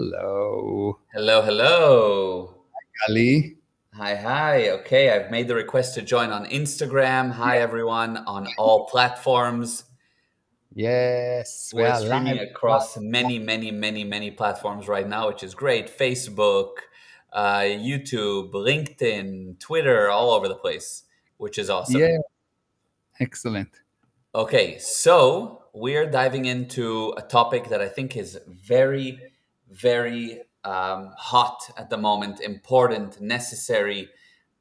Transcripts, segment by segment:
Hello, Hello, hello. Ali. Hi, hi. Okay, I've made the request to join on Instagram. Hi, everyone, on all platforms. Yes, we We're are streaming live. across many platforms right now, which is great. Facebook, YouTube, LinkedIn, Twitter, all over the place, which is awesome. Yeah, excellent. Okay, so we're diving into a topic that I think is very hot at the moment, important, necessary,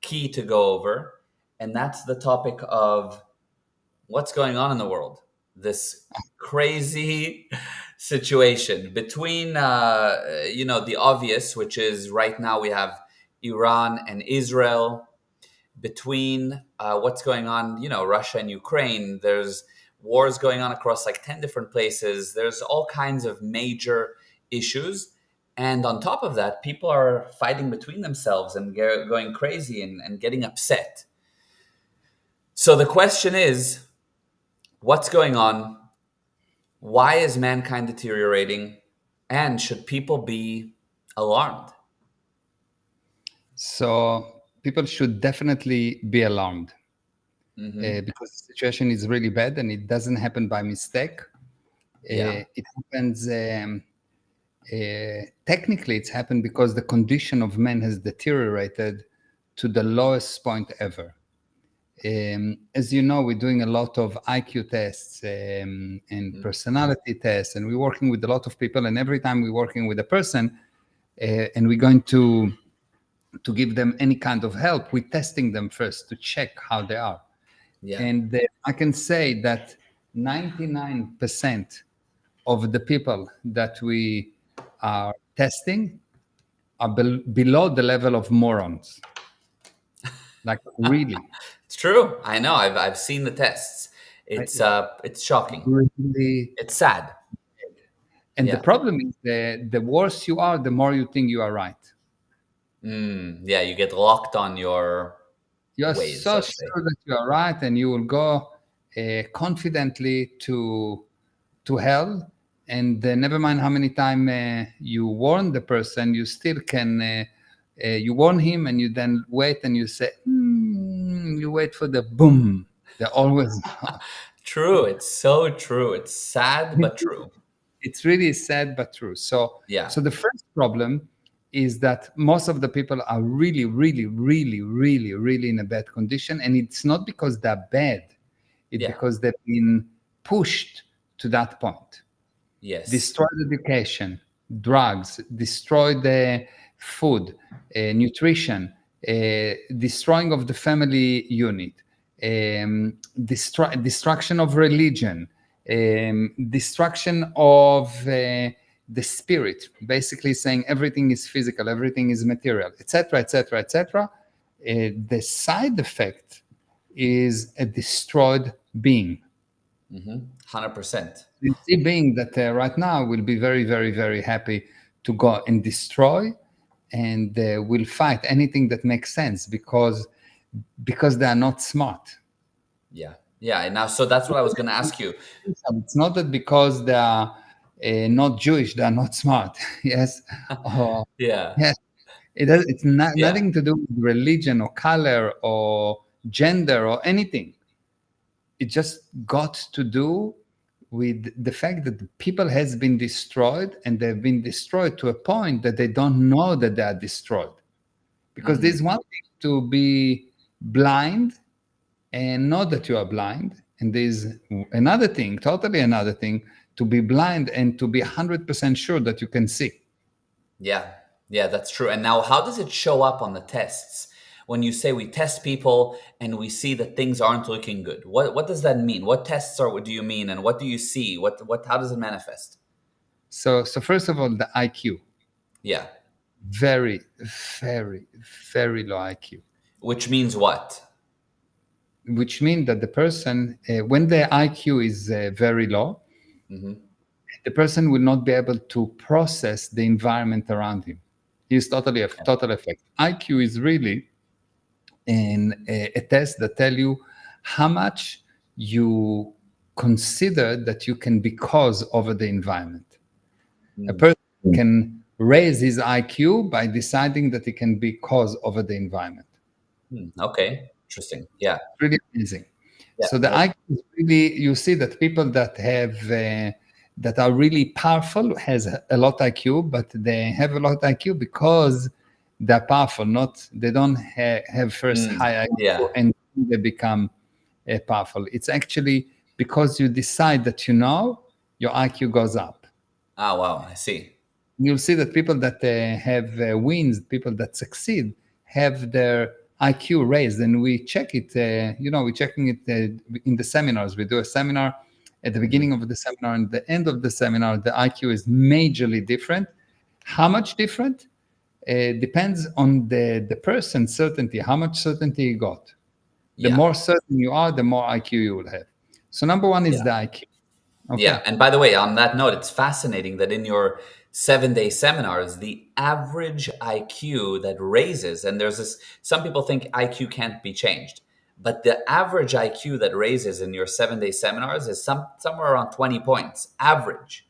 key to go over. And that's the topic of what's going on in the world. This crazy situation between, the obvious, which is right now we have Iran and Israel, between what's going on, Russia and Ukraine. There's wars going on across like 10 different places. There's all kinds of major issues. And on top of that, people are fighting between themselves and going crazy and getting upset. So the question is, what's going on? Why is mankind deteriorating? And should people be alarmed? So people should definitely be alarmed Hmm. because the situation is really bad and it doesn't happen by mistake. Yeah. It happens. Technically, it's happened because the condition of man has deteriorated to the lowest point ever. As you know, we're doing a lot of IQ tests and personality tests, and we're working with a lot of people. And every time we're working with a person, and we're going to give them any kind of help, we're testing them first to check how they are. Yeah. And I can say that 99% of the people that we are testing are below the level of morons. Like really, It's true. I know. I've seen the tests. I- It's shocking. really. It's sad. And the Yeah. problem is the worse you are, the more you think you are right. Yeah, you get locked on your You are ways, so let's say. sure that you are right, and you will go confidently to hell. And never mind how many times you warn the person, you still can. You warn him, and you then wait, and you say, you wait for the boom. They always. True. It's so true. It's sad but true. It's really sad but true. So, Yeah. so the first problem is that most of the people are really in a bad condition, and it's not because they're bad; it's Yeah. because they've been pushed to that point. Yes. Destroyed education, drugs, destroyed the food, nutrition, destroying of the family unit, destruction of religion, destruction of the spirit, basically saying everything is physical, everything is material, etc., etc., etc. The side effect is a destroyed being. 100%. You see being that right now will be very happy to go and destroy and will fight anything that makes sense because they are not smart. Yeah. Yeah. And now, so that's what I was going to ask you. It's not that because they are not Jewish, they are not smart. Yes. Or, Yeah. yes. It's not, Yeah. nothing to do with religion or color or gender or anything. It just got to do with the fact that the people has been destroyed, and they've been destroyed to a point that they don't know that they are destroyed. Because Hmm. there's one thing to be blind and know that you are blind, and there's another thing, totally another thing, to be blind and to be 100% sure that you can see. Yeah. Yeah, that's true. And now, how does it show up on the tests? When you say we test people and we see that things aren't looking good, what does that mean? What tests are? What do you mean, and what do you see? What? How does it manifest? So first of all, the IQ, Yeah. very, very, very low IQ, Which means what? which means that the person, when the IQ is very low, Hmm. the person will not be able to process the environment around him. He's totally a Yeah. total effect. IQ is really a test that tell you how much you consider that you can be cause over the environment. A Mm. person can raise his IQ by deciding that he can be cause over the environment. Okay, interesting. Yeah, Really amazing. yeah, So the IQ is really, you see that people that have that are really powerful has a lot IQ, but they have a lot IQ because they're powerful. Not they don't have first high yeah. IQ and they become powerful. It's actually because you decide that you know, your IQ goes up. Ah, wow, I see. You'll see that people that have wins, people that succeed, have their IQ raised, and we check it. We're checking it in the seminars. We do a seminar at the beginning of the seminar and the end of the seminar. The IQ is majorly different. How much different? Depends on the person's certainty. How much certainty you got. The Yeah, more certain you are, the more IQ you will have. So number one is yeah. the IQ. Yeah. Okay. And by the way, on that note, it's fascinating that in your 7-day seminars, the average IQ that raises, and there's this, some people think IQ can't be changed, but the average IQ that raises in your 7-day seminars is somewhere around 20 points, average.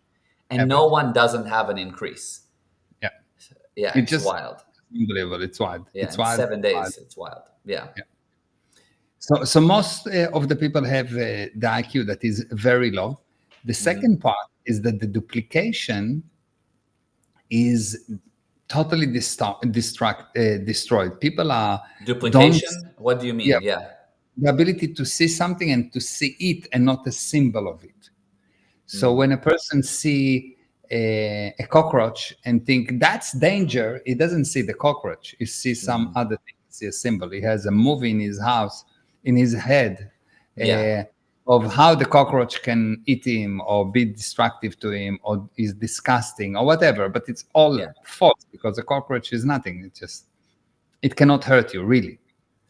And no Average. one doesn't have an increase. Yeah. Yeah, It it's just wild. unbelievable. It's wild. Yeah, It's in wild. 7 days, it's wild. Yeah. Yeah. So most of the people have the IQ that is very low. The second part is that the duplication is totally destroyed. People are don't Duplication? What do you yeah, mean? Yeah. the ability to see something and to see it and not a symbol of it. So when a person see a cockroach and think that's danger, he doesn't see the cockroach. He sees some other thing. He sees a symbol. He has a movie in his house, in his head, Yeah. of how the cockroach can eat him or be destructive to him or is disgusting or whatever. But it's all Yeah. false because the cockroach is nothing. It cannot hurt you really.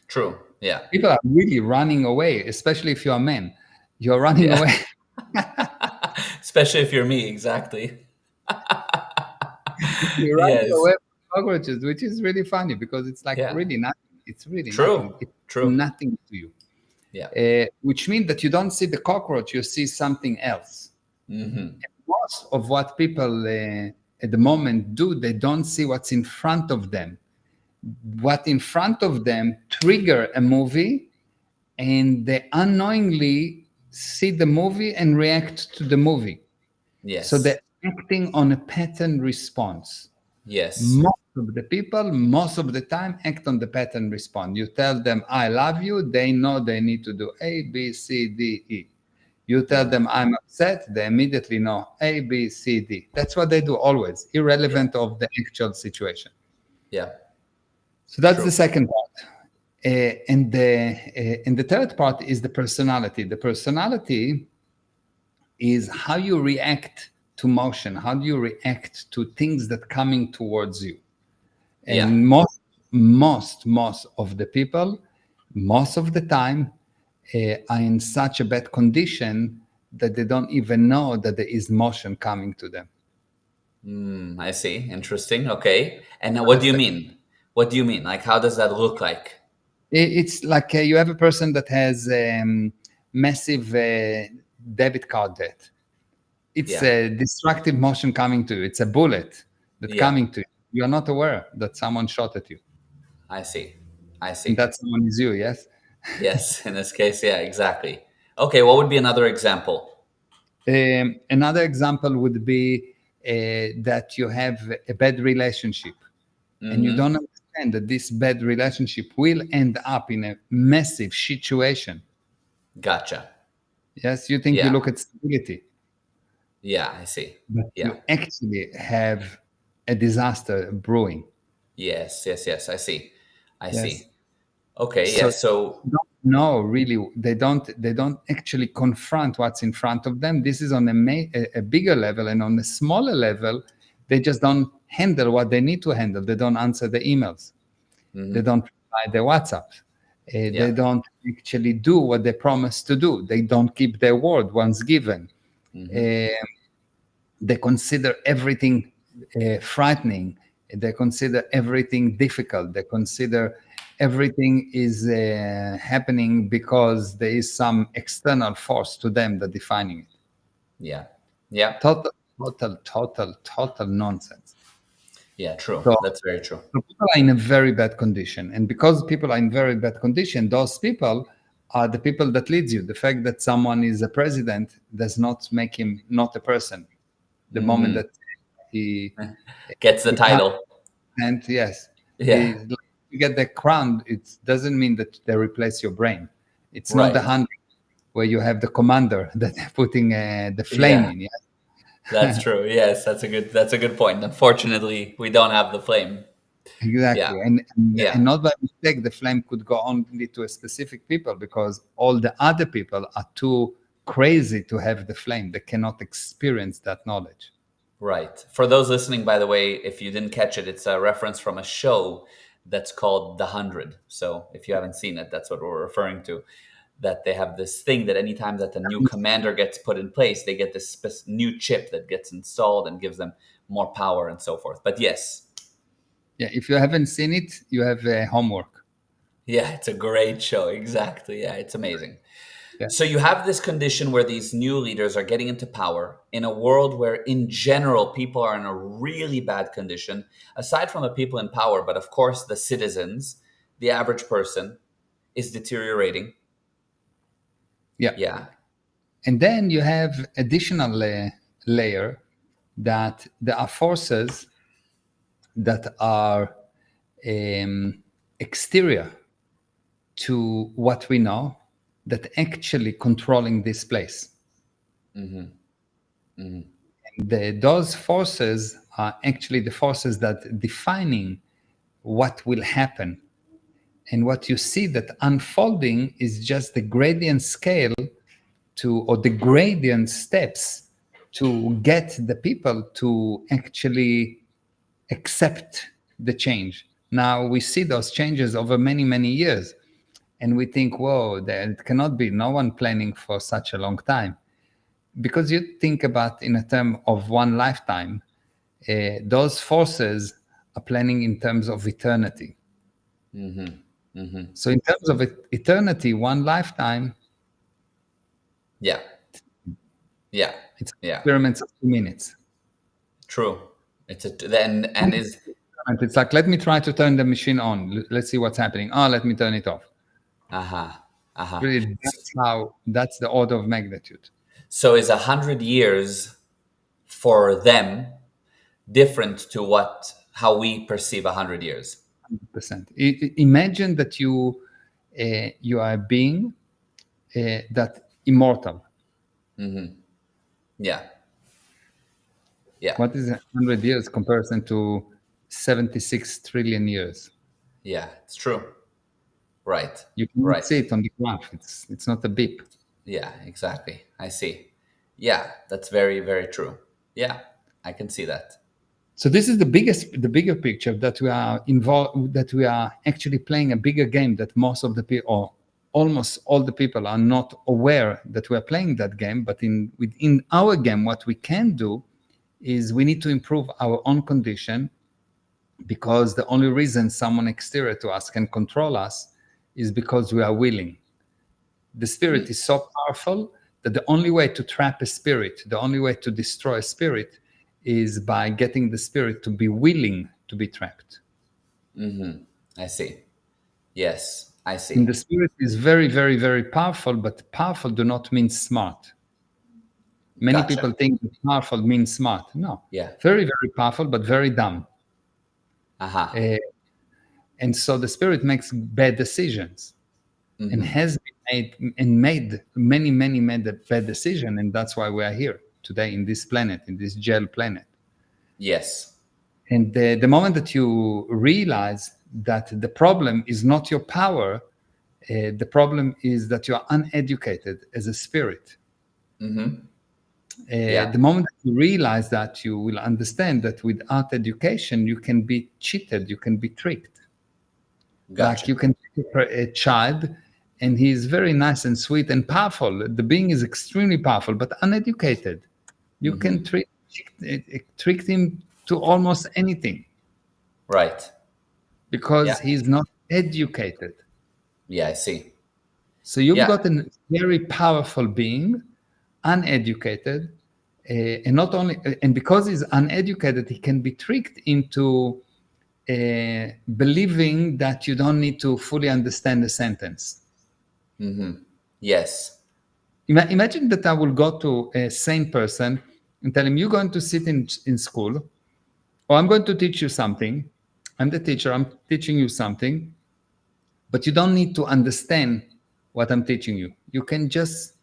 True. Yeah. People are really running away, especially if you're a man. You're running Yeah. away. Especially if you're me, exactly. You're running Yes. away from cockroaches, which is really funny because it's like Yeah. really nothing. It's really nothing. True. It's True. nothing to you. Yeah. Which means that you don't see the cockroach, you see something else. Most of what people at the moment do, they don't see what's in front of them. What in front of them trigger a movie, and they unknowingly see the movie and react to the movie. So Yes. they're acting on a pattern response. Yes. Most of the people, most of the time, act on the pattern response. You tell them, I love you, they know they need to do A, B, C, D, E. You tell them, I'm upset, they immediately know A, B, C, D. That's what they do always, irrelevant of the actual situation. Yeah. So that's True. the second part. And the third part is the personality. The personality is how you react to motion, how do you react to things that coming towards you. Yeah. And most of the people, most of the time, are in such a bad condition that they don't even know that there is motion coming to them. I see. Interesting. Okay. And what do you mean? What do you mean? Like, how does that look like? It's like you have a person that has massive debit card debt. It's Yeah. a destructive motion coming to you. It's a bullet that's Yeah. coming to you. You're not aware that someone shot at you. I see. I And see. that someone is you, yes? Yes. In this case, yeah, exactly. Okay. What would be another example? Another example would be that you have a bad relationship and you don't understand that this bad relationship will end up in a massive situation. Gotcha. Yes, you think you Yeah. look at stability, Yeah. I see. but Yeah. you actually have a disaster brewing. Yes. Yes. Yes. I see. I Yes. see. Okay. So Yeah. So, don't know really, they don't actually confront what's in front of them. This is on a bigger level, and on a smaller level they just don't handle what they need to handle. They don't answer the emails, they don't reply their WhatsApps, yeah. they don't actually do what they promised to do, they don't keep their word once given. They consider everything frightening. They consider everything difficult. They consider everything is happening because there is some external force to them that defining it. Yeah. Yeah. Total nonsense. Yeah, true. So, That's very true. so people are in a very bad condition. And because people are in very bad condition, those people are the people that leads you. The fact that someone is a president does not make him not a person. The moment that he Gets the becomes, title. and yes, Yeah, you get the crown, it doesn't mean that they replace your brain. It's not the right. hand where you have the commander that they're putting the flame Yeah, in. that's Yeah, true. Yes, that's a good point. Unfortunately, we don't have the flame. Yeah, exactly. And yeah, not by mistake, the flame could go only to a specific people because all the other people are too crazy to have the flame. They cannot experience that knowledge. right. For those listening, by the way, if you didn't catch it, it's a reference from a show that's called The 100. So if you haven't seen it, that's what we're referring to. That they have this thing that anytime that a new commander gets put in place, they get this new chip that gets installed and gives them more power and so forth. But yes, Yeah, if you haven't seen it, you have homework. yeah, it's a great show. Exactly. Yeah, it's amazing. Yeah. So you have this condition where these new leaders are getting into power in a world where, in general, people are in a really bad condition, aside from the people in power, but of course, the citizens, the average person is deteriorating. Yeah. Yeah. And then you have additional layer that there are forces that are exterior to what we know that actually controlling this place. Those forces are actually the forces that defining what will happen. And what you see that unfolding is just the gradient scale to, or the gradient steps to get the people to actually accept the change. Now we see those changes over many, many years. And we think, whoa, there cannot be no one planning for such a long time. Because you think about in a term of one lifetime, those forces are planning in terms of eternity. So in terms of eternity, one lifetime, Yeah. Yeah. it's Yeah. experiments of 2 minutes. True. It's a then and is It's like, let me try to turn the machine on. Let's see what's happening. Oh, let me turn it off. Really, that's the order of magnitude. So is 100 years for them different to how we perceive 100 years? 100%. Imagine that you are a being that immortal. Yeah. Yeah. What is 100 years comparison to 76 trillion years? Yeah. It's true. Right. You can Right. see it on the graph. It's not a beep. Yeah, exactly. I see. Yeah, that's very, very true. Yeah, I can see that. So this is the bigger picture that we are involved, that we are actually playing a bigger game that most of the people, or almost all the people, are not aware that we are playing that game. But within our game, what we can do is we need to improve our own condition, because the only reason someone exterior to us can control us is because we are willing. The spirit is so powerful that the only way to trap a spirit, the only way to destroy a spirit, is by getting the spirit to be willing to be trapped. I see. Yes, I see. And the spirit is very, very, very powerful, but powerful do not mean smart. Many Gotcha. people think that powerful means smart. No. Yeah. Very, very powerful, but very dumb. And so the spirit makes bad decisions and has made many, many bad decisions. And that's why we are here today in this planet, in this gel planet. Yes. And the moment that you realize that the problem is not your power, the problem is that you are uneducated as a spirit. The moment that you realize that, you will understand that without education, you can be cheated, you can be tricked. Gotcha. Like you can take a child and he is very nice and sweet and powerful. The being is extremely powerful, but uneducated. You can trick him to almost anything. Right. Because he's not educated. Yeah, I see. So you've got a very powerful being, uneducated, And not only, and because he's uneducated, he can be tricked into believing that you don't need to fully understand the sentence. Yes. Imagine that I will go to a sane person and tell him, you're going to sit in school, or I'm going to teach you something. I'm the teacher, I'm teaching you something, but you don't need to understand what I'm teaching you. You can just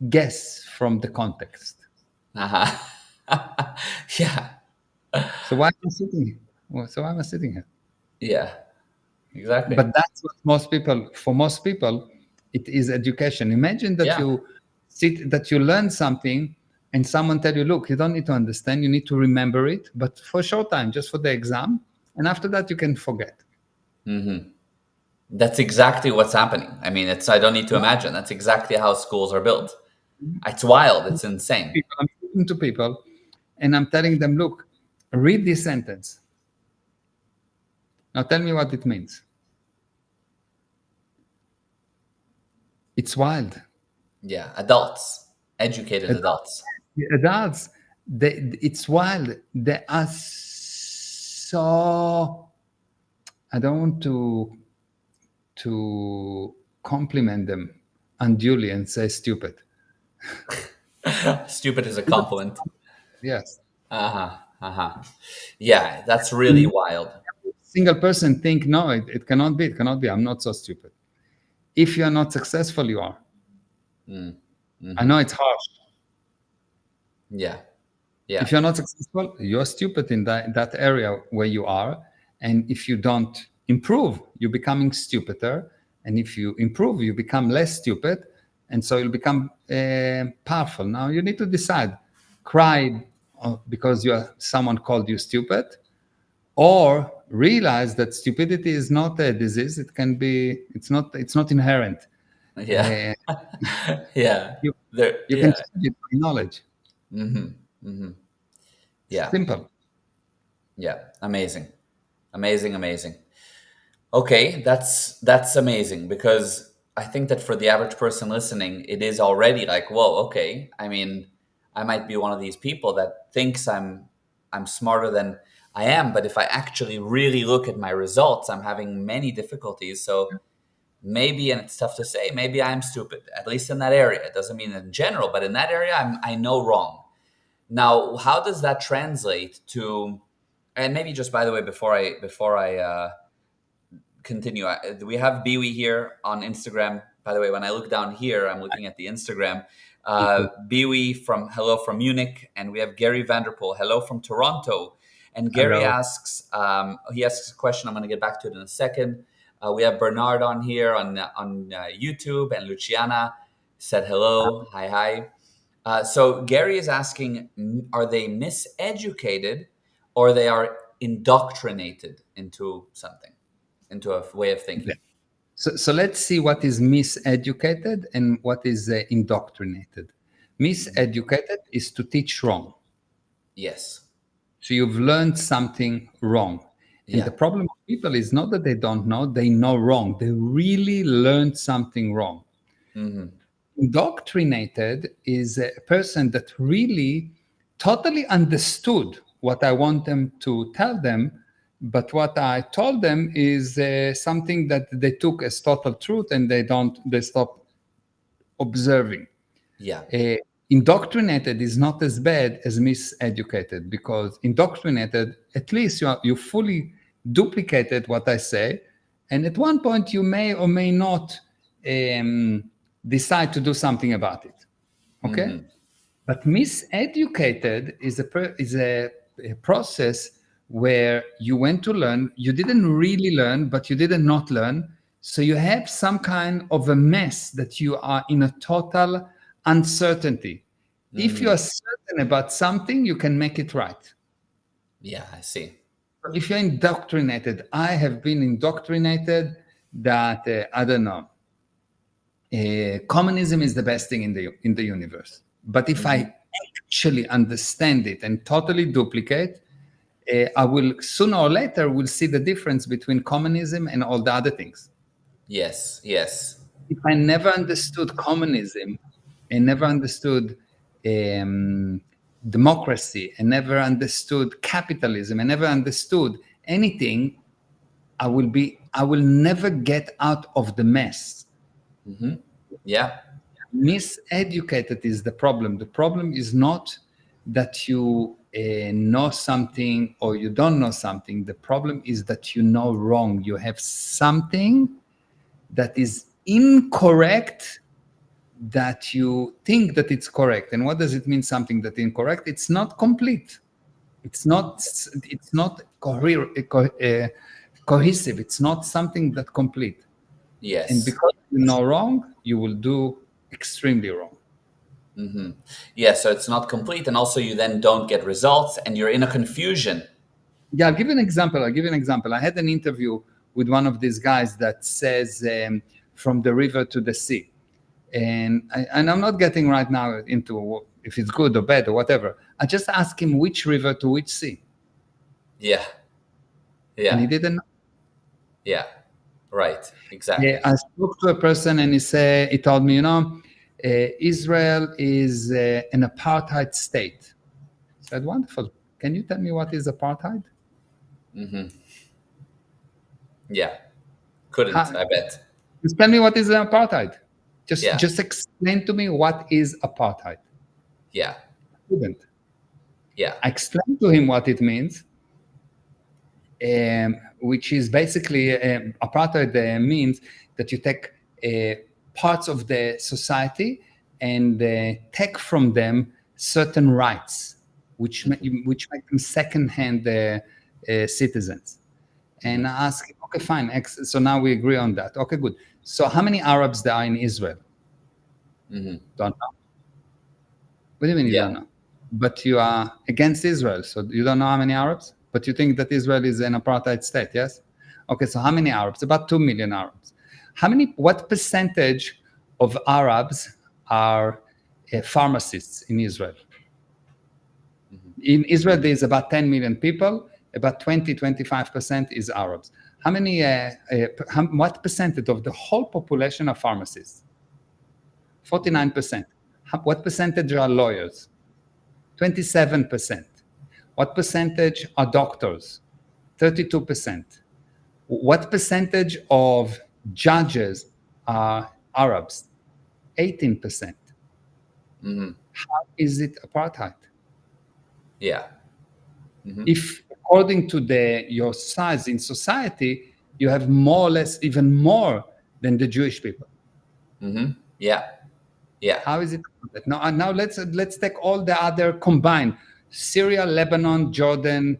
guess from the context. Yeah. So why am I sitting here? So why am I sitting here? Yeah. Exactly. But that's what for most people, it is education. Imagine that Yeah. you learn something and someone tell you, look, you don't need to understand, you need to remember it, but for a short time, just for the exam. And after that, you can forget. That's exactly what's happening. I mean, I don't need to imagine. That's exactly how schools are built. It's wild. It's insane. I'm speaking to people and I'm telling them, look, read this sentence. Now tell me what it means. It's wild. Yeah. Adults, educated adults. Adults, it's wild. They are so. I don't want to compliment them unduly and say stupid. Stupid is a compliment. Yes. Yeah, that's really wild. Single person think, no, it cannot be. It cannot be. I'm not so stupid. If you are not successful, you are. I know it's harsh. Yeah. Yeah. If you're not successful, you're stupid in that area where you are. And if you don't improve, you're becoming stupider. And if you improve, you become less stupid. And so you'll become powerful. Now you need to decide, cry because someone called you stupid, or realize that stupidity is not a disease. It can be, it's not inherent. Yeah. Yeah. You, There, you can yeah. change it by knowledge. Yeah. Simple. Yeah. Amazing. Amazing. Amazing. Okay, that's amazing, because I think that for the average person listening, it is already like, whoa, okay. I mean, I might be one of these people that thinks I'm smarter than I am, but if I actually really look at my results, I'm having many difficulties. So maybe, and it's tough to say, maybe I'm stupid, at least in that area. It doesn't mean in general, but in that area, I know wrong. Now, how does that translate to? And maybe just by the way, before I continue, we have Biwi here on Instagram. By the way, when I look down here, I'm looking at the Instagram. Biwi hello from Munich, and we have Gary Vanderpool, hello from Toronto. And Gary Hello. asks, he asks a question. I'm going to get back to it in a second. We have Bernard on here on YouTube, and Luciana said hello, hi. So Gary is asking, are they miseducated, or they are indoctrinated into something, into a way of thinking? So let's see what is miseducated and what is indoctrinated. Miseducated is to teach wrong. Yes. So you've learned something wrong. And Yeah. the problem of people is not that they don't know, they know wrong. They really learned something wrong. Indoctrinated is a person that really totally understood what I want them to tell them, but what I told them is something that they took as total truth, and they stop observing. Yeah. Indoctrinated is not as bad as miseducated, because indoctrinated, at least you fully duplicated what I say, and at one point you may or may not decide to do something about it. Okay. But miseducated is a process where you went to learn, you didn't really learn, but you didn't not learn. So you have some kind of a mess that you are in a total uncertainty. If you are certain about something, you can make it right. Yeah, I see. If you're indoctrinated, I have been indoctrinated that, I don't know, communism is the best thing in the universe. But if I actually understand it and totally duplicate, I will sooner or later will see the difference between communism and all the other things. Yes. Yes. If I never understood communism and never understood democracy and never understood capitalism and never understood anything, I will never get out of the mess. Yeah. Miseducated is the problem. The problem is not that you know something or you don't know something. The problem is that you know wrong. You have something that is incorrect that you think that it's correct. And what does it mean, something that incorrect? It's not complete. It's not cohesive. It's not something that complete. Yes. And because you know wrong, you will do extremely wrong. Yeah, so it's not complete, and also you then don't get results, and you're in a confusion. Yeah, I'll give you an example. I had an interview with one of these guys that says from the river to the sea. And I'm not getting right now into if it's good or bad or whatever. I just asked him which river to which sea. Yeah. And he Yeah. didn't know. Yeah. Right. Exactly. I spoke to a person and he told me, Israel is an apartheid state. I said, wonderful. Can you tell me what is apartheid? Yeah. Couldn't, I bet. Just tell me what is apartheid. Yeah. Just explain to me what is apartheid. Yeah. I couldn't. Yeah. I explained to him what it means, which is basically apartheid means that you take parts of the society and take from them certain rights, which make them second-hand citizens. And I ask, okay, fine. So now we agree on that. Okay, good. So how many Arabs there are in Israel? Don't know. What do you mean you don't know? But you are against Israel, so you don't know how many Arabs? But you think that Israel is an apartheid state, yes? Okay, so how many Arabs? About 2 million Arabs. What percentage of Arabs are pharmacists in Israel? In Israel, there's about 10 million people. About 25% is Arabs. What percentage of the whole population are pharmacists? 49%. What percentage are lawyers? 27%. What percentage are doctors? 32%. What percentage of judges are Arabs? 18%. How is it apartheid? Yeah. If according to your size in society, you have more or less even more than the Jewish people. Yeah. Yeah. How is it? Now let's take all the other combined: Syria, Lebanon, Jordan,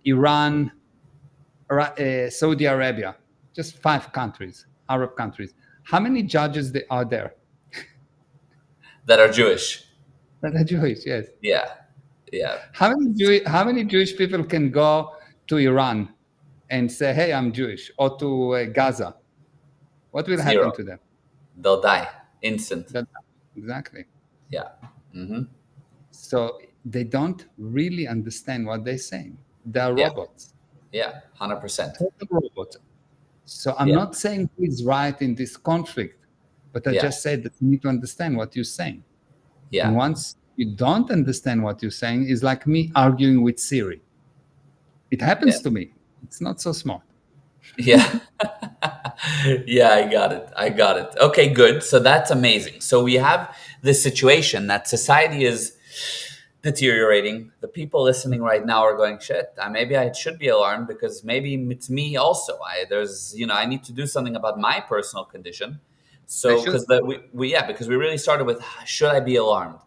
Iran, Saudi Arabia. Just 5 countries, Arab countries. How many judges are there? That are Jewish. That are Jewish, yes. Yeah. Yeah. How many Jewish people can go to Iran and say, "Hey, I'm Jewish," or to Gaza? What will happen to them? They'll die instant. Exactly. Yeah. So they don't really understand what they're saying. They're robots. Yeah, 100%. Total robots. So I'm not saying who is right in this conflict, but I just said that you need to understand what you're saying. Yeah. And once you don't understand what you're saying, it's like me arguing with Siri. It happens to me. It's not so smart. Yeah. Yeah, I got it. Okay, good. So that's amazing. So we have this situation that society is deteriorating. The people listening right now are going, shit, maybe I should be alarmed because maybe it's me also. I need to do something about my personal condition. So because we really started with, should I be alarmed?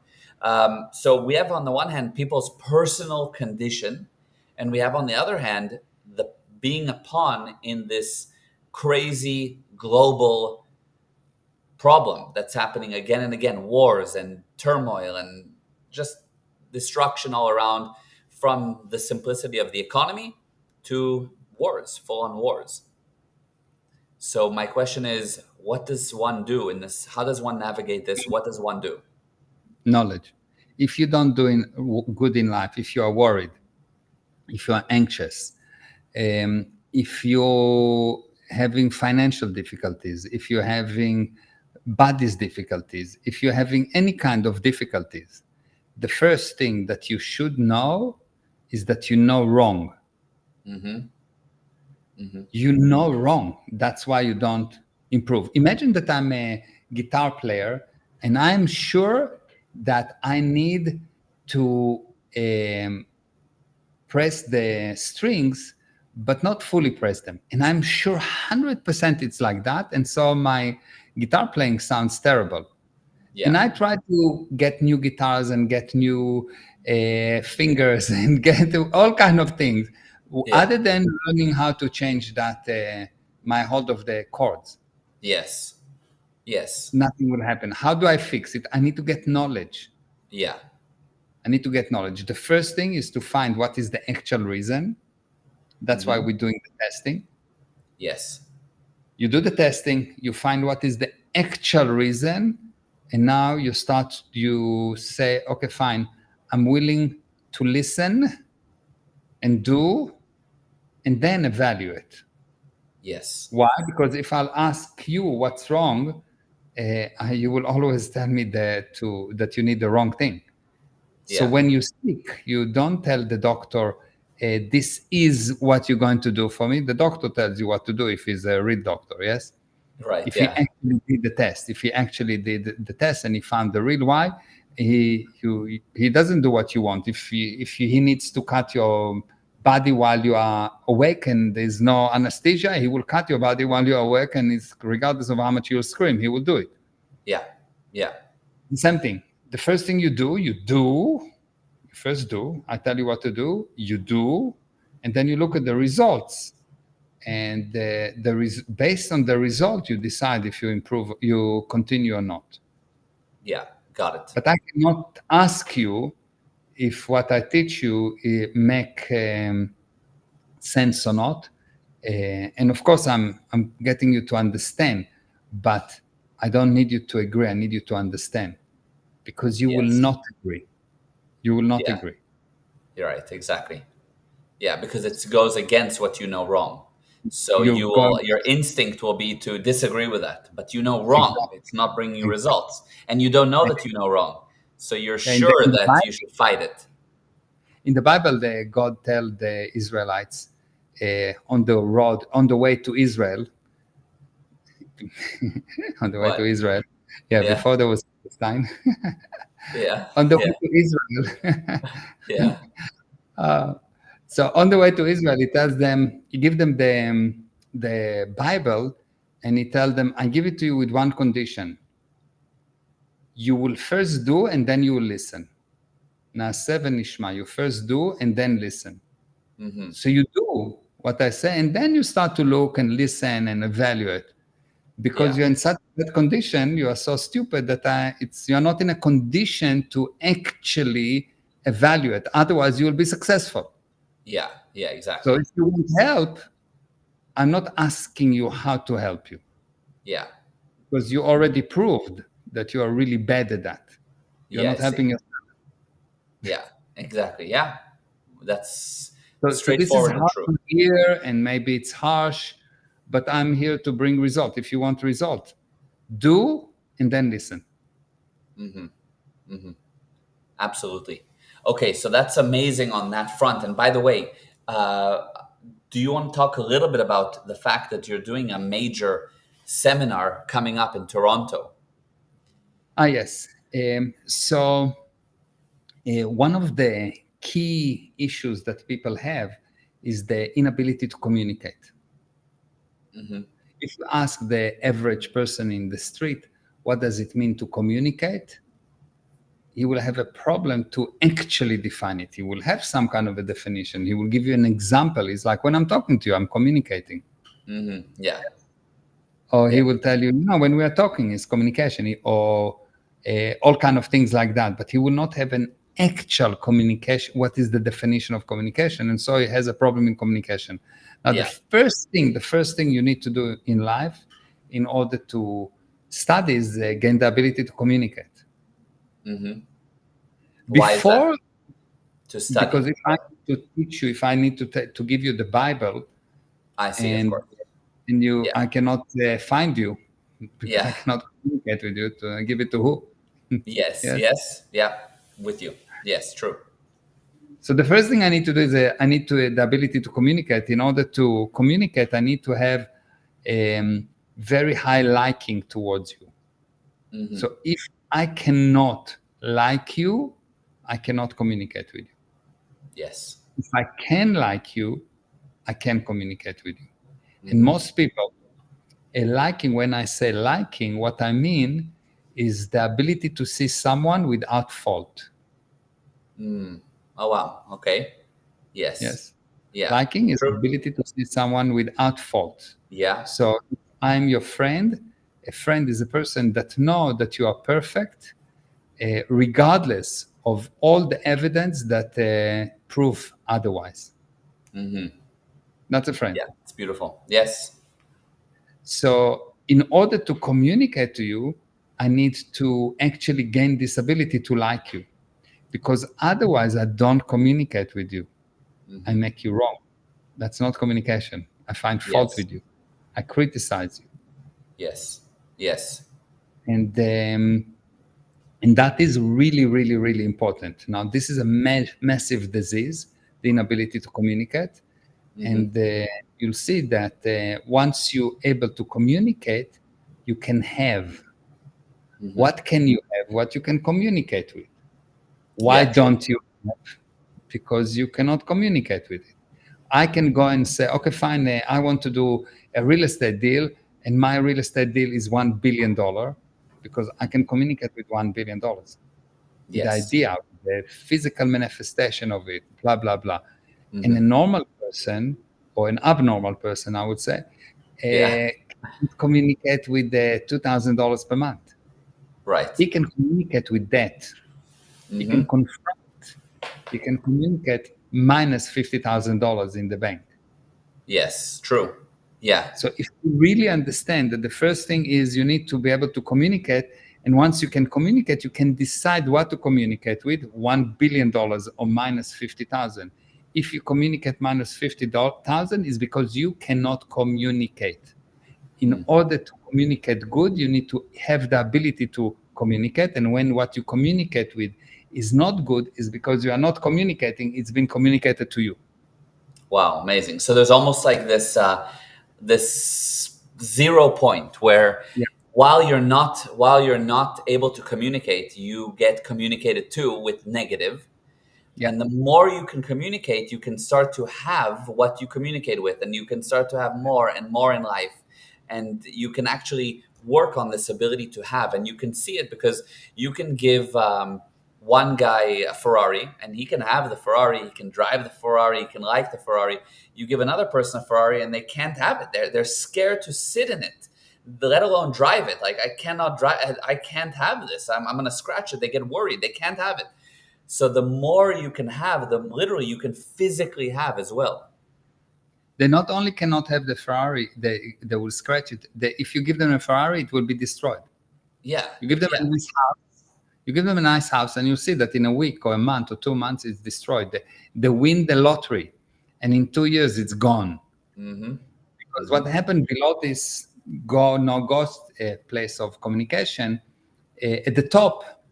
So we have on the one hand people's personal condition, and we have on the other hand the being a pawn in this crazy global problem that's happening again and again, wars and turmoil and just destruction all around, from the simplicity of the economy to wars, full-on wars. So my question is, what does one do in this? How does one navigate this? What does one do? Knowledge. If you don't do good in life, if you are worried, if you are anxious, if you're having financial difficulties, if you're having bodies difficulties, if you're having any kind of difficulties, the first thing that you should know is that you know wrong. You know wrong. That's why you don't improve. Imagine that I'm a guitar player and I'm sure that I need to press the strings, but not fully press them. And I'm sure 100% it's like that. And so my guitar playing sounds terrible. And I try to get new guitars and get new fingers and get all kind of things, other than learning how to change that my hold of the chords. Yes. Nothing will happen. How do I fix it? I need to get knowledge. Yeah. I need to get knowledge. The first thing is to find what is the actual reason. That's why we're doing the testing. Yes. You do the testing, you find what is the actual reason, and now you say, okay, fine, I'm willing to listen and do, and then evaluate. Yes. Why? Because if I'll ask you what's wrong, you will always tell me that you need the wrong thing. So when you speak, you don't tell the doctor, this is what you're going to do for me. The doctor tells you what to do if he's a real doctor, yes? Right. If he actually did the test, the test and he found the real why, he doesn't do what you want. If he needs to cut your body while you are awake and there's no anesthesia, he will cut your body while you're awake, and it's regardless of how much you'll scream, he will do it. Yeah. The same thing. The first thing you do. First do. I tell you what to do. You do, and then you look at the results. And based on the result, you decide if you improve, you continue or not. Yeah, got it. But I cannot ask you if what I teach you make sense or not. And of course, I'm getting you to understand, but I don't need you to agree. I need you to understand, because you will not agree. You will not agree. You're right, exactly. Yeah, because it goes against what you know wrong. So your instinct will be to disagree with that, but you know wrong. Exactly. It's not bringing you results, and you don't know that you know wrong. So you're sure that you should fight it. In the Bible, God tell the Israelites on the way to Israel, to Israel. Before there was Palestine. On the way to Israel. So on the way to Israel, he tells them, he give them the Bible, and he tells them, I give it to you with one condition. You will first do, and then you will listen. Na'aseh v'nishma. You first do, and then listen. So you do what I say, and then you start to look and listen and evaluate. Because you're in such that condition, you are so stupid that you're not in a condition to actually evaluate. Otherwise, you will be successful. Yeah, exactly. So if you want help, I'm not asking you how to help you. Yeah. Because you already proved that you are really bad at that. You're not helping yourself. Yeah, exactly. Yeah. That's so straightforward and true. And here, and maybe it's harsh, but I'm here to bring result. If you want result, do and then listen. Absolutely. Okay, so that's amazing on that front. And by the way, do you want to talk a little bit about the fact that you're doing a major seminar coming up in Toronto? Yes. So one of the key issues that people have is the inability to communicate. If you ask the average person in the street, what does it mean to communicate? He will have a problem to actually define it. He will have some kind of a definition. He will give you an example. It's like, when I'm talking to you, I'm communicating. Yeah. Or he will tell you, when we are talking, it's communication, or all kind of things like that. But he will not have an actual communication. What is the definition of communication? And so he has a problem in communication. Now, the first thing you need to do in life in order to study is gain the ability to communicate. Why is that? To study. Because if I need to teach you, if I need to give you the Bible, I see, of course. And I cannot find you, because I cannot communicate with you, to give it to who? Yes. Yeah, with you. Yes, true. So the first thing I need to do is I need to the ability to communicate. In order to communicate, I need to have very high liking towards you. So if I cannot like you, I cannot communicate with you. Yes. If I can like you, I can communicate with you. And most people, liking, when I say liking, what I mean is the ability to see someone without fault. Oh, wow. Okay. Yes. Yes. Yeah. Liking is the True. ability to see someone without fault. Yeah. So if I'm your friend, a friend is a person that knows that you are perfect, regardless of all the evidence that prove otherwise. That's a friend. Yeah. It's beautiful. Yes. So in order to communicate to you, I need to actually gain this ability to like you, because otherwise I don't communicate with you. I make you wrong. That's not communication. I find fault Yes. with you. I criticize you. Yes. Yes. And and that is really, really, really important. Now, this is a massive disease, the inability to communicate. And you'll see that once you're able to communicate, you can have. What can you have? What you can communicate with. Why Yeah. True. don't you have? Because you cannot communicate with it. I can go and say, okay, fine, I want to do a real estate deal, and my real estate deal is $1 billion, because I can communicate with $1 billion. The Yes. idea, the physical manifestation of it, blah, blah, blah. And a normal person, or an abnormal person, I would say, Yeah. can't communicate with $2,000 per month. Right. He can communicate with that. He can confront. He can communicate minus $50,000 in the bank. Yes. True. Yeah. So if you really understand that the first thing is you need to be able to communicate, and once you can communicate, you can decide what to communicate with, $1 billion or minus 50,000. If you communicate minus 50,000, is because you cannot communicate. In order to communicate good, you need to have the ability to communicate. And when what you communicate with is not good, is because you are not communicating, it's been communicated to you. Wow. Amazing. So there's almost like this 0 point where Yeah. while you're not able to communicate, you get communicated to with negative. Yeah. And the more you can communicate, you can start to have what you communicate with, and you can start to have more and more in life. And you can actually work on this ability to have, and you can see it because you can give one guy a Ferrari, and he can have the Ferrari, he can drive the Ferrari, he can like the Ferrari. You give another person a Ferrari, and they can't have it. They're scared to sit in it, let alone drive it. Like, I cannot drive. I can't have this. I'm going to scratch it. They get worried. They can't have it. So the more you can have, the literally you can physically have as well. They not only cannot have the Ferrari, they will scratch it. If you give them a Ferrari, it will be destroyed. Yeah. You give them Yeah. a nice house. You give them a nice house, and you see that in a week or a month or 2 months, it's destroyed. They win the lottery, and in 2 years, it's gone. Because what happened below this no-ghost place of communication, at the top,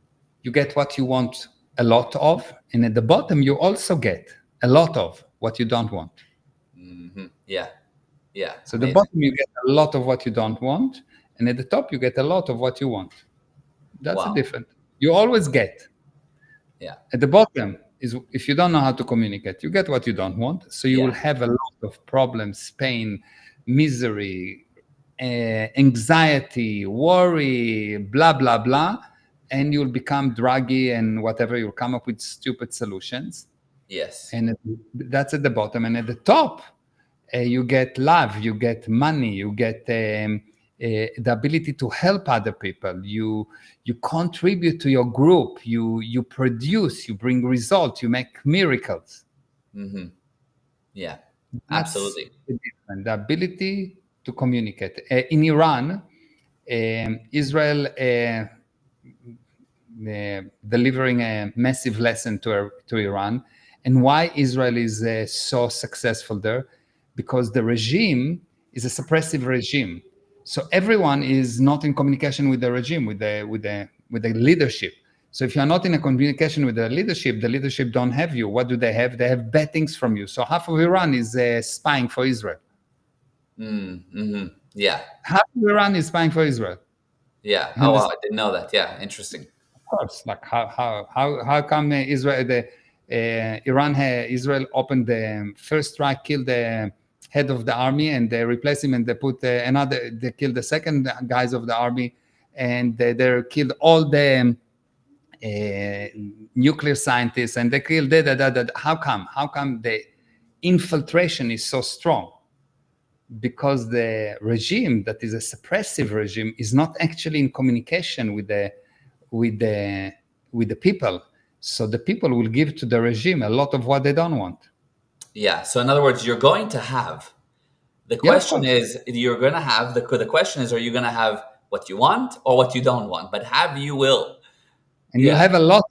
you get what you want a lot of, and at the bottom, you also get a lot of what you don't want. Yeah. Yeah. So at the Amazing. bottom, you get a lot of what you don't want, and at the top, you get a lot of what you want. That's the Wow. difference. You always get. Yeah. At the bottom is if you don't know how to communicate, you get what you don't want. So you will Yeah. have a lot of problems, pain, misery, anxiety, worry, blah, blah, blah. And you'll become druggy and whatever. You'll come up with stupid solutions. Yes. And that's at the bottom. And at the top, you get love, you get money, you get the ability to help other people. You contribute to your group. You produce. You bring results. You make miracles. Yeah. That's Absolutely. the difference. The ability to communicate. In Iran, Israel delivering a massive lesson to Iran. And why Israel is so successful there? Because the regime is a suppressive regime. So everyone is not in communication with the regime, with the leadership. So if you're not in a communication with the leadership don't have you. What do they have? They have bad things from you. So half of Iran is spying for Israel. Yeah. Half of Iran is spying for Israel. Yeah. Oh, wow. I didn't know that. Yeah. Interesting. Of course. Like how come Israel opened the first strike, killed the head of the army, and they replaced him, and they put they killed the second guys of the army, and they killed all the nuclear scientists, and they killed that. How come the infiltration is so strong? Because the regime that is a suppressive regime is not actually in communication with the people. So the people will give to the regime a lot of what they don't want. Yeah. So in other words, you're going to have, the question is, you're going to have, the question is, are you going to have what you want or what you don't want? But have you will. And you'll have a lot,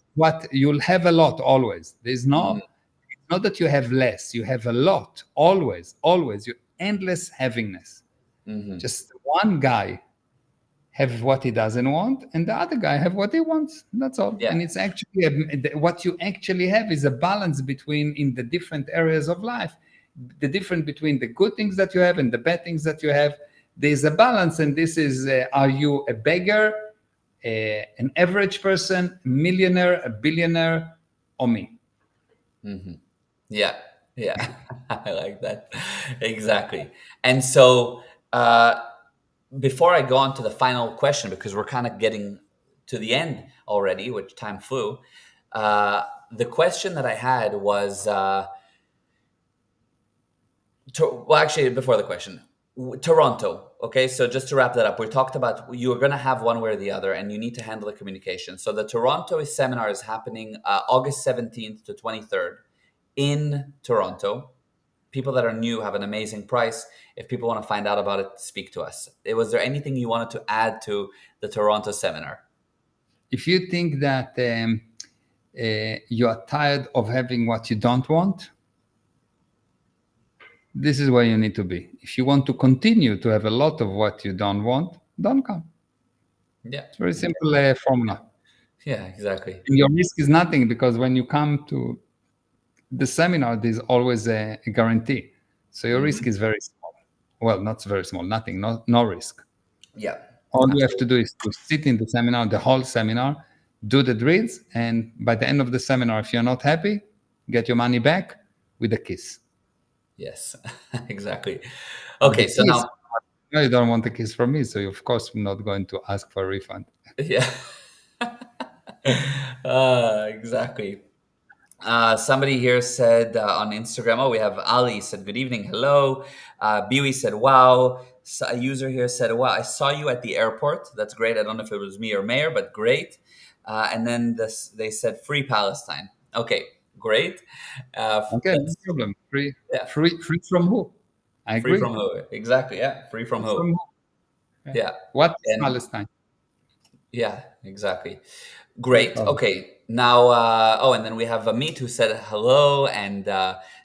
you'll have a lot always. There's no, it's not that you have less, you have a lot, always, you're endless havingness. Just one guy have what he doesn't want, and the other guy have what he wants. That's all. Yeah. And it's actually what you actually have is a balance between in the different areas of life, the difference between the good things that you have and the bad things that you have. There's a balance, and this is: are you a beggar, an average person, a millionaire, a billionaire, or me? Yeah. I like that. Exactly. And so before I go on to the final question, because we're kind of getting to the end already, which time flew, the question that I had was, actually, before the question, Toronto. Okay, so just to wrap that up, we talked about you're going to have one way or the other, and you need to handle the communication. So the Toronto seminar is happening August 17th to 23rd in Toronto. People that are new have an amazing price. If people want to find out about it, speak to us. Was there anything you wanted to add to the Toronto seminar? If you think that you are tired of having what you don't want, this is where you need to be. If you want to continue to have a lot of what you don't want, don't come. Yeah. It's very simple formula. Yeah, exactly. And your risk is nothing, because when you come to the seminar, there's always a guarantee. So your risk is very small. Well, not very small, nothing, no risk. Yeah. All you have to do is to sit in the seminar, the whole seminar, do the drills, and by the end of the seminar, if you're not happy, get your money back with a kiss. Yes, exactly. Okay, so now you don't want a kiss from me, so of course I'm not going to ask for a refund. Yeah. Exactly. Somebody here said on Instagram, we have Ali said, good evening, hello. Biwi said, wow. So a user here said, wow, I saw you at the airport. That's great. I don't know if it was me or Mayor, but great. And then they said, free Palestine. Okay, great. Okay, no problem. Free from who? I agree. Free from who? Exactly, yeah. Free from who? Yeah. What is Palestine? Yeah, exactly. Great. Okay. Now, and then we have Amit who said hello, and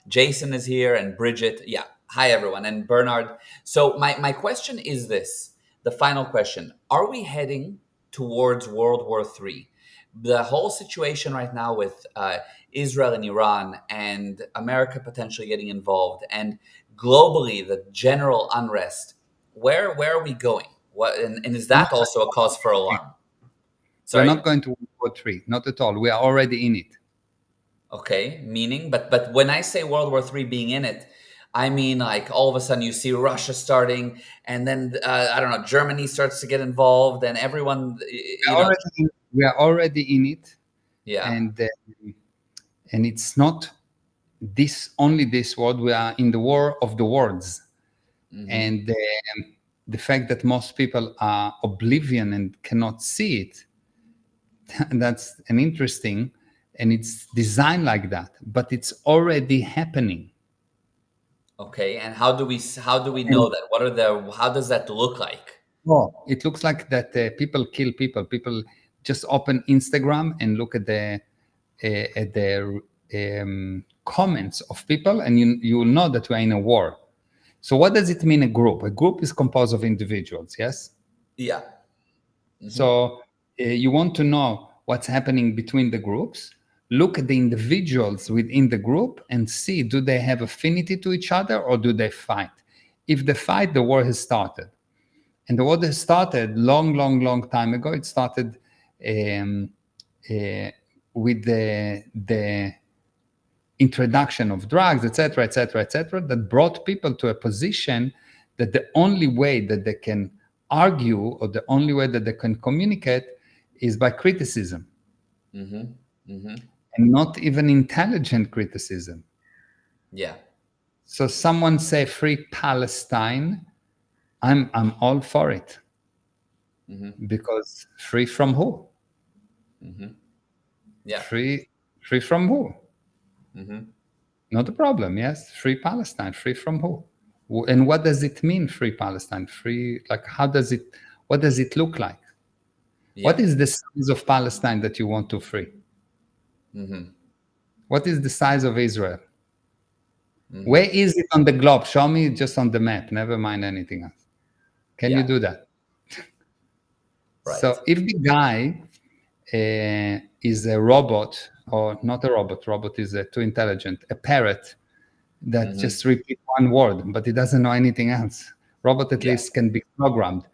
Jason is here, and Bridget. Yeah. Hi, everyone. And Bernard. So my question is this, the final question. Are we heading towards World War III? The whole situation right now with Israel and Iran and America potentially getting involved, and globally, the general unrest, where are we going? What and is that also a cause for alarm? Sorry? We're not going to World War III, not at all. We are already in it. Okay, meaning, but when I say World War III being in it, I mean like all of a sudden you see Russia starting, and then I don't know, Germany starts to get involved, and everyone. We are already in it. Yeah, and it's not only this world. We are in the war of the words, and the fact that most people are oblivion and cannot see it. That's an interesting, and it's designed like that, but it's already happening. Okay, and how do we know that? How does that look like? Oh, it looks like that people kill people. People just open Instagram and look at the comments of people, and you will know that we're in a war. So what does it mean, a group? A group is composed of individuals, yes? Yeah. So you want to know what's happening between the groups, look at the individuals within the group and see, do they have affinity to each other or do they fight? If they fight, the war has started. And the war has started long time ago. It started with the introduction of drugs, etc., that brought people to a position that the only way that they can argue or the only way that they can communicate is by criticism. And not even intelligent criticism. Yeah. So someone say free Palestine, I'm all for it. Because free from who? Yeah. Free from who? Not a problem. Yes, free Palestine. Free from who? And what does it mean, free Palestine? Free, like, how does it? What does it look like? Yeah. What is the size of Palestine that you want to free? What is the size of Israel? Where is it on the globe? Show me just on the map. Never mind anything else. Can you do that? Right. So if the guy is a robot, or not a robot is too intelligent, a parrot that just repeats one word, but he doesn't know anything else. Robot at least can be programmed.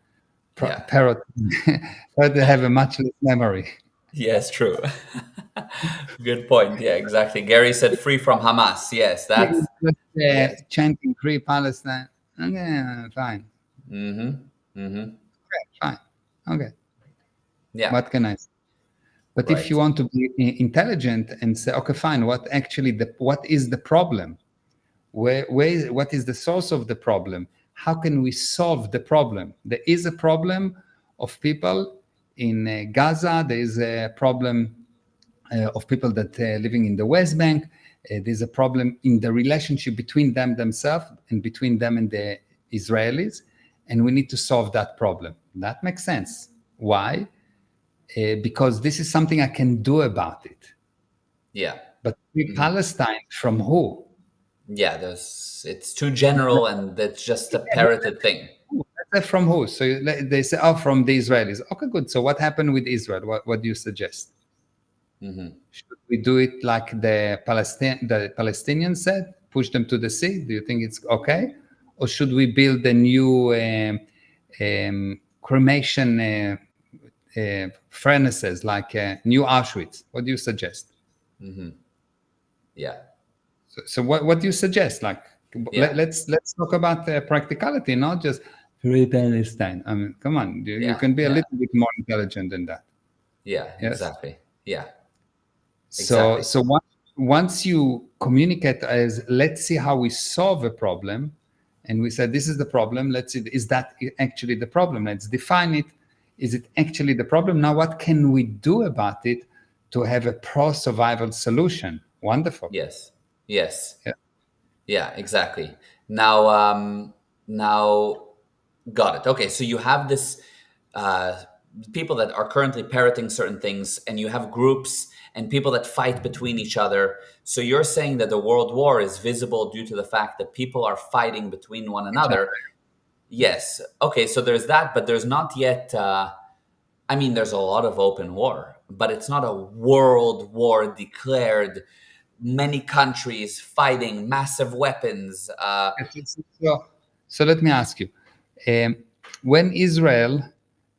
Parrot have a much less memory. Yes, true. Good point. Yeah, exactly. Gary said free from Hamas. Yes, that's Just, chanting free Palestine. Okay, fine. Okay, fine. Okay. Yeah. What can I say? But if you want to be intelligent and say, okay, fine, what is the problem? What is the source of the problem? How can we solve the problem? There is a problem of people in Gaza. There is a problem of people that living in the West Bank. There's a problem in the relationship between them themselves and between them and the Israelis. And we need to solve that problem. That makes sense. Why? Because this is something I can do about it. Yeah. But Palestine, from who? Yeah, it's too general and that's just a parroted thing. From who? So they say, oh, from the Israelis. Okay, good. So what happened with Israel? What do you suggest? Should we do it like the Palestinians said, push them to the sea? Do you think it's okay? Or should we build a new cremation furnaces, like new Auschwitz? What do you suggest? Yeah. So what do you suggest? Like, let's talk about practicality, not just free Palestine. I mean, come on, you can be a little bit more intelligent than that. Yeah, exactly. Yeah. So once you communicate as, let's see how we solve a problem, and we said this is the problem. Let's see, is that actually the problem? Let's define it. Is it actually the problem? Now, what can we do about it to have a pro-survival solution? Wonderful. Yes. Yeah, exactly. Now got it. Okay, so you have this people that are currently parroting certain things, and you have groups and people that fight between each other. So you're saying that the world war is visible due to the fact that people are fighting between one another. Yes. Okay, so there's that, but there's not yet there's a lot of open war, but it's not a world war declared, many countries fighting, massive weapons. So let me ask you, when Israel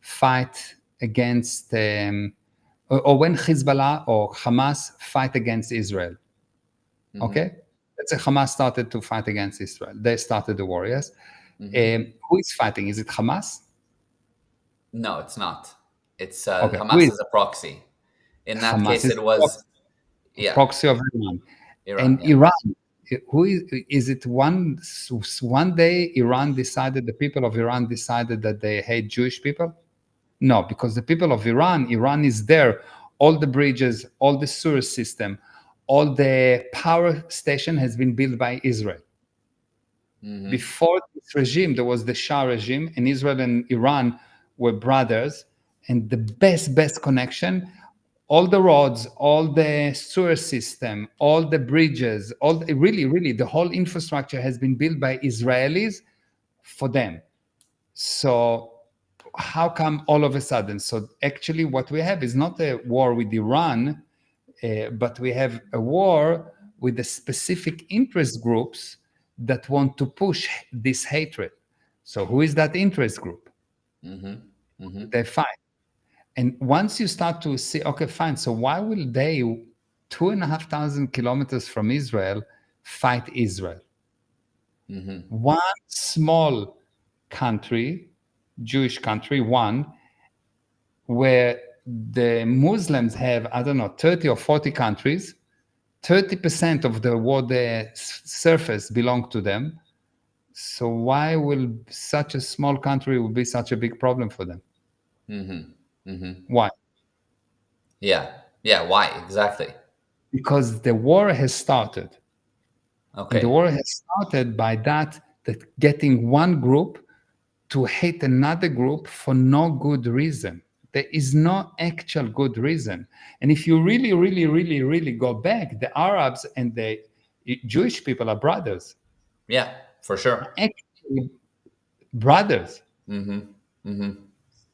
fight against, or when Hezbollah or Hamas fight against Israel, okay? Let's say Hamas started to fight against Israel. They started the war, yes? Who is fighting? Is it Hamas? No, it's not. It's Okay. Hamas is a proxy. In that Hamas case, it was proxy of Iran. And Iran, who is it? One day Iran decided, the people of Iran decided that they hate Jewish people? No, because the people of Iran is there. All the bridges, all the sewer system, all the power station has been built by Israel. Before this regime, there was the Shah regime, and Israel and Iran were brothers. And the best connection, all the roads, all the sewer system, all the bridges, really, the whole infrastructure has been built by Israelis for them. So how come all of a sudden? So actually what we have is not a war with Iran, but we have a war with the specific interest groups that want to push this hatred. So who is that interest group? They fight. And once you start to see, okay, fine, so why will they, 2,500 kilometers from Israel, fight Israel? One small country, Jewish country, one, where the Muslims have, I don't know, 30 or 40 countries, 30% of the water surface belong to them. So why will such a small country will be such a big problem for them? Why? Yeah. Why exactly? Because the war has started. And the Okay. war has started by that getting one group to hate another group for no good reason. There is no actual good reason. And if you really, really, really, really go back, the Arabs and the Jewish people are brothers. Yeah, for sure. Actually, brothers.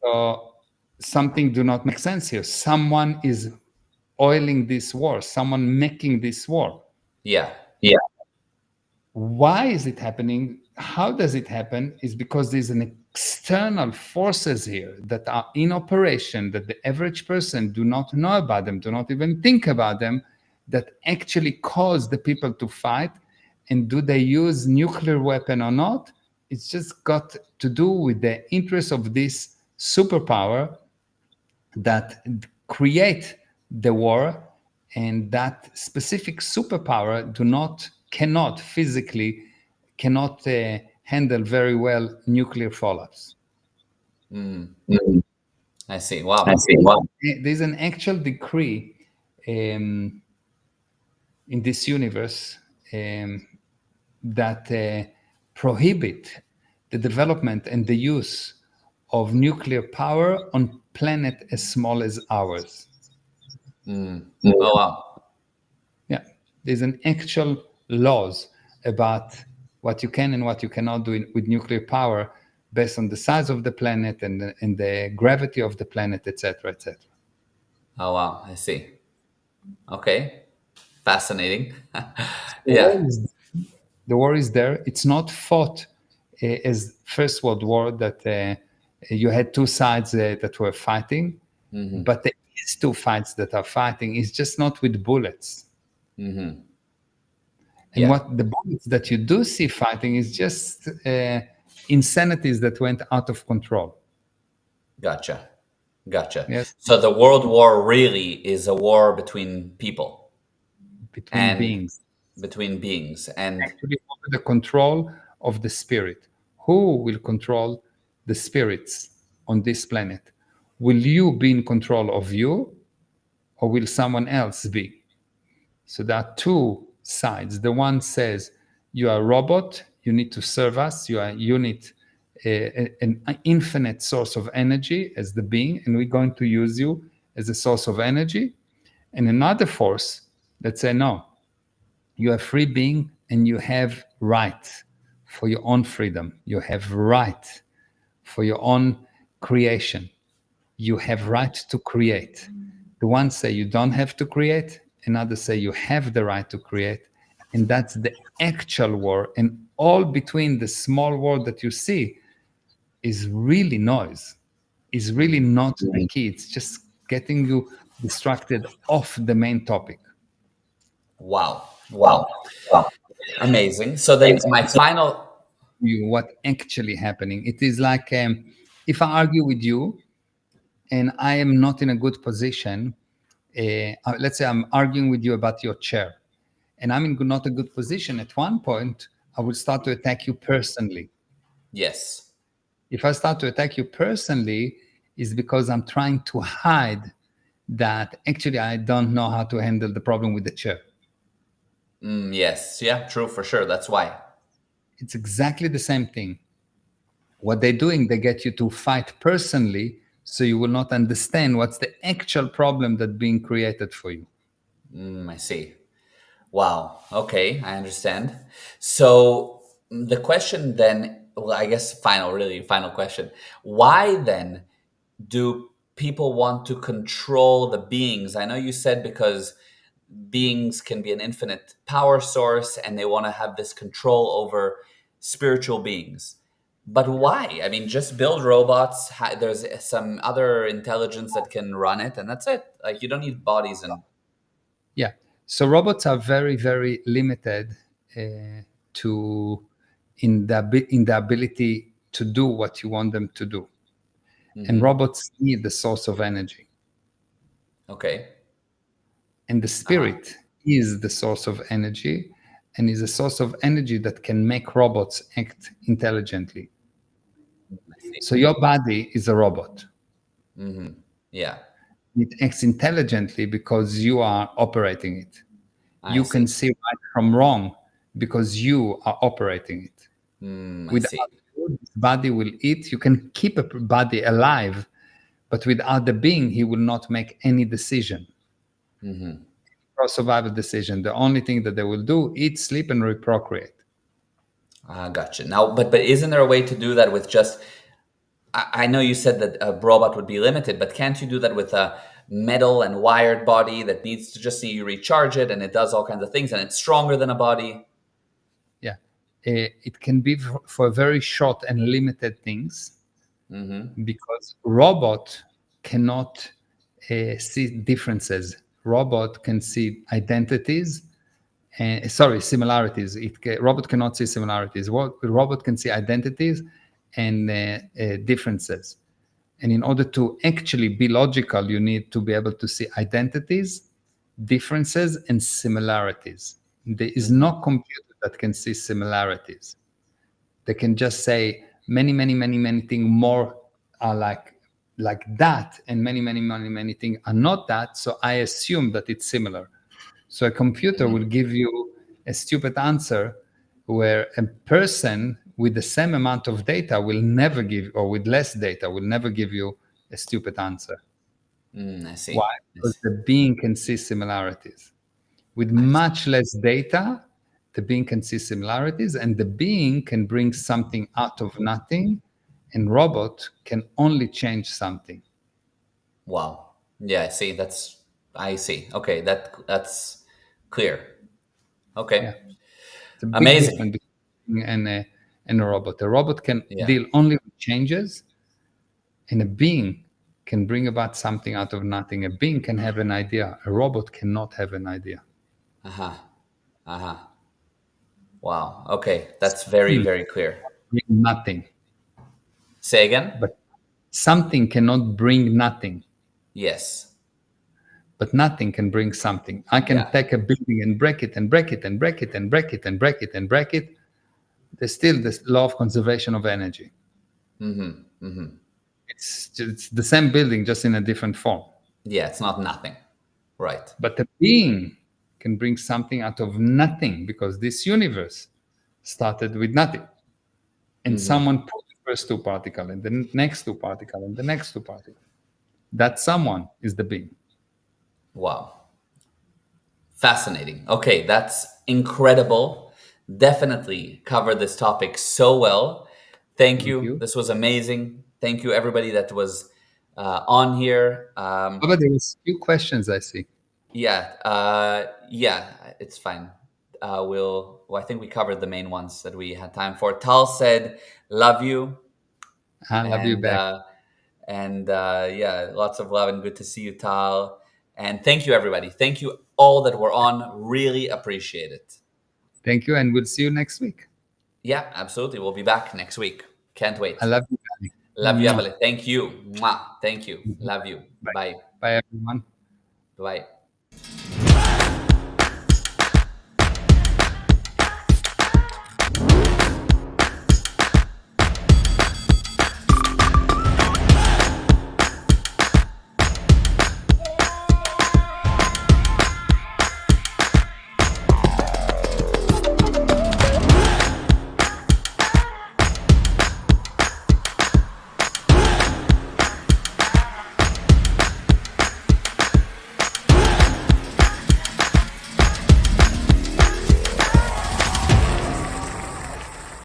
So something do not make sense here. Someone is oiling this war. Someone making this war. Yeah. Why is it happening? How does it happen? Is because there's an external forces here that are in operation that the average person do not know about them, do not even think about them, that actually cause the people to fight. And do they use nuclear weapon or not? It's just got to do with the interest of this superpower that create the war, and that specific superpower cannot physically handle very well nuclear fallouts. I see. Wow. There's an actual decree in this universe that prohibit the development and the use of nuclear power on planet as small as ours. Oh wow. Yeah, there's an actual laws about what you can and what you cannot do with nuclear power based on the size of the planet and the gravity of the planet, etc., etc. Oh wow. I see. Okay. Fascinating. Yeah. The war is there. It's not fought as First World War that you had two sides that were fighting, but there is two fights that are fighting. It's just not with bullets. And Yeah. what the bullets that you do see fighting is just insanities that went out of control. Gotcha. Yes, So the World War really is a war between people between and beings. between beings. And Actually, over the control of the spirit. Who will control the spirits on this planet? Will you be in control of you, or will someone else be? So there are two sides. The one says, you are a robot, you need to serve us, you are a unit, an infinite source of energy as the being, and we're going to use you as a source of energy. And another force that say, no, you are a free being and you have right for your own freedom. You have right for your own creation. You have right to create. The one say you don't have to create, another say you have the right to create. And that's the actual war. And all between the small war that you see is really noise, is really not the key. It's just getting you distracted off the main topic. wow. Amazing. So then my final You what actually happening. It is like if I argue with you and I am not in a good position, let's say I'm arguing with you about your chair, and I'm in not a good position. At one point, I will start to attack you personally. yes. If I start to attack you personally, is because I'm trying to hide that actually I don't know how to handle the problem with the chair. Yes. Yeah, true for sure. That's why. It's exactly the same thing. What they're doing, they get you to fight personally, so you will not understand what's the actual problem that's being created for you. I see. Wow. Okay, I understand. So the question then well, I guess final question. Why then do people want to control the beings? I know you said because beings can be an infinite power source and they want to have this control over spiritual beings. But why? I mean, just build robots. There's some other intelligence that can run it, and that's it. Like, you don't need bodies and. Yeah. So robots are very, very limited to in the ability to do what you want them to do. And robots need the source of energy. Okay. And the spirit is the source of energy, and is a source of energy that can make robots act intelligently. I see. So your body is a robot. Yeah. It acts intelligently because you are operating it. I You see. can see right from wrong because you are operating it. I see. Without you, this body will eat. You can keep a body alive, but without the being, he will not make any decision. Or survival decision. The only thing that they will do: eat, sleep, and reprocreate. Gotcha. Now, but isn't there a way to do that with just? I know you said that a robot would be limited, but can't you do that with a metal and wired body that needs to just see you recharge it and it does all kinds of things and it's stronger than a body? Yeah, it can be for very short and limited things, because robot cannot see differences. Robot can see identities. Similarities. Robot cannot see similarities. Robot can see identities and differences. And in order to actually be logical, you need to be able to see identities, differences, and similarities. There is no computer that can see similarities. They can just say many, many, many, many things more are like that, and many, many, many, many things are not that. So I assume that it's similar. So a computer will give you a stupid answer, where a person with the same amount of data will never give, or with less data will never give you a stupid answer. I see. Why? Because the being can see similarities. With much less data, the being can see similarities, and the being can bring something out of nothing, and robot can only change something. Wow. Yeah, I see. I see. Okay, that's clear. Okay. Yeah. It's a big Amazing. difference between and a robot. A robot can Yeah. deal only with changes, and a being can bring about something out of nothing. A being can have an idea. A robot cannot have an idea. Uh-huh. Uh-huh. Wow. Okay, that's very, very clear. Bring nothing. Say again? But something cannot bring nothing. Yes. But nothing can bring something. I can Yeah. take a building and break it and break it and break it and break it and break it and break it. There's still this law of conservation of energy. It's the same building, just in a different form. Yeah, it's not nothing. Right. But a being can bring something out of nothing, because this universe started with nothing. And someone put the first two particles, and the next two particles, and the next two particles. That someone is the being. Wow. Fascinating. Okay, that's incredible. Definitely covered this topic so well. Thank you. This was amazing. Thank you, everybody that was on here. But there was few questions I see. Yeah, it's fine. Well, I think we covered the main ones that we had time for. Tal said, "Love you," I love you back. Yeah, lots of love and good to see you, Tal. And thank you, everybody. Thank you all that were on. Really appreciate it. Thank you, and we'll see you next week. Yeah, absolutely. We'll be back next week. Can't wait. I love you, Danny. Love you, Abele. Thank you. Mwah. Thank you. Love you. Bye. Bye. Bye, everyone. Bye.